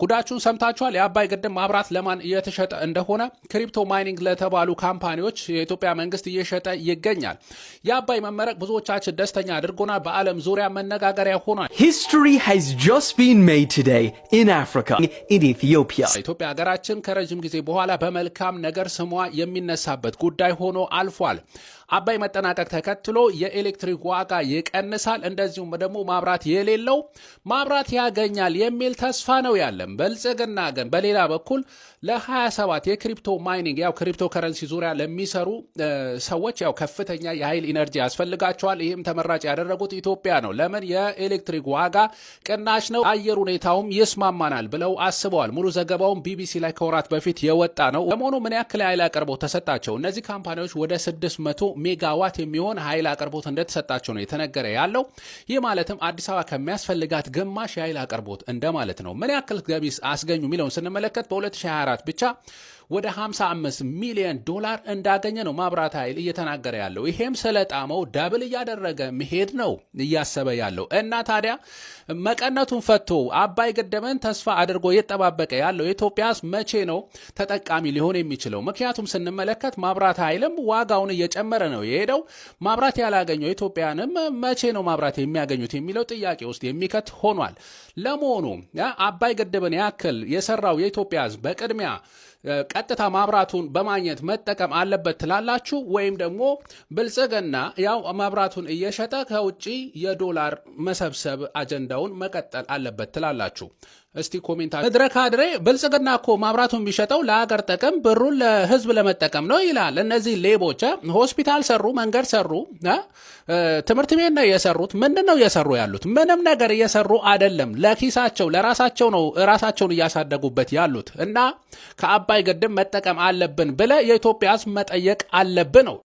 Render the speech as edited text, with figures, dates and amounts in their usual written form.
ጉዳችሁን ሰምታችኋል። የአባይ ግድብ ማብራት ለማን እየተሸጠ እንደሆነ ክሪፕቶ ማይኒንግ ለተባሉ ካምፓኒዎች የኢትዮጵያ መንግስት እየሸጠ ይገኛል። የአባይ መመረቅ ብዙዎቻችን ደስተኛ አድርጎናል። በዓለም ዙሪያ መነጋገሪያ ሆኗል። History has just been made today in Africa, in Ethiopia. ኢትዮጵያ ሀገራችን ከረጅም ጊዜ በኋላ በመልካም ነገር ስሟ የሚነሳበት ጉዳይ ሆኖ አልፏል። አባይ መጠናቀቅ ተከትሎ የኤሌክትሪክ ዋጋ ይቀንሳል፣ እንደዚሁም ደግሞ ማብራት የሌለው ማብራት ያገኛል የሚል ተስፋ ነው ያለን። ብልጽግና ግን በሌላ በኩል ለ27 የክሪፕቶ ማይኒንግ ያው ክሪፕቶ ከረንሲ ዙሪያ ለሚሰሩ ሰዎች ያው ከፍተኛ የኃይል ኢነርጂ ያስፈልጋቸዋል። ይህም ተመራጭ ያደረጉት ኢትዮጵያ ነው። ለምን? የኤሌክትሪክ ዋጋ ቅናሽ ነው፣ አየር ሁኔታውም ይስማማናል ብለው አስበዋል። ሙሉ ዘገባውን ቢቢሲ ላይ ከወራት በፊት የወጣ ነው። ለመሆኑ ምን ያክል ኃይል አቅርቦት ተሰጣቸው? እነዚህ ካምፓኒዎች ወደ 600 ሜጋዋት የሚሆን ኃይል አቅርቦት እንደተሰጣቸው ነው የተነገረ ያለው። ይህ ማለትም አዲስ አበባ ከሚያስፈልጋት ግማሽ የኃይል አቅርቦት እንደማለት ነው። ምን ያክል ገቢስ አስገኙ የሚለውን ስንመለከት በ2024 ብቻ ወደ 55 ሚሊዮን ዶላር እንዳገኘ ነው ማብራት ኃይል እየተናገረ ያለው። ይሄም ስለጣመው ዳብል እያደረገ መሄድ ነው እያሰበ ያለው እና ታዲያ መቀነቱን ፈቶ አባይ ግድብን ተስፋ አድርጎ እየተጠባበቀ ያለው ኢትዮጵያ መቼ ነው ተጠቃሚ ሊሆን የሚችለው? ምክንያቱም ስንመለከት ማብራት ኃይልም ዋጋውን እየጨመረ ነው የሄደው። ማብራት ያላገኘው ኢትዮጵያንም መቼ ነው ማብራት የሚያገኙት የሚለው ጥያቄ ውስጥ የሚከት ሆኗል። ለመሆኑ አባይ ግድብን ያክል የሰራው የኢትዮጵያ ሕዝብ በቅድሚያ ቀጥታ ማብራቱን በማግኘት መጠቀም አለበት ትላላችሁ? ወይም ደግሞ ብልጽግና ያው ማብራቱን እየሸጠ ከውጪ የዶላር መሰብሰብ አጀንዳውን መቀጠል አለበት ትላላችሁ? እስቲ ኮሜንታ ምድረ ካድሬ ብልጽግና እኮ ማብራቱን ቢሸጠው ለሀገር ጥቅም ብሩን ለህዝብ ለመጠቀም ነው ይላል። እነዚህ ሌቦች ሆስፒታል ሰሩ፣ መንገድ ሰሩ፣ ትምህርት ቤት ነው የሰሩት። ምንድን ነው እየሰሩ ያሉት? ምንም ነገር እየሰሩ አይደለም። ለኪሳቸው ለራሳቸው ነው ራሳቸውን እያሳደጉበት ያሉት እና ከአባይ ግድብ መጠቀም አለብን ብለ የኢትዮጵያ ህዝብ መጠየቅ አለብን ነው።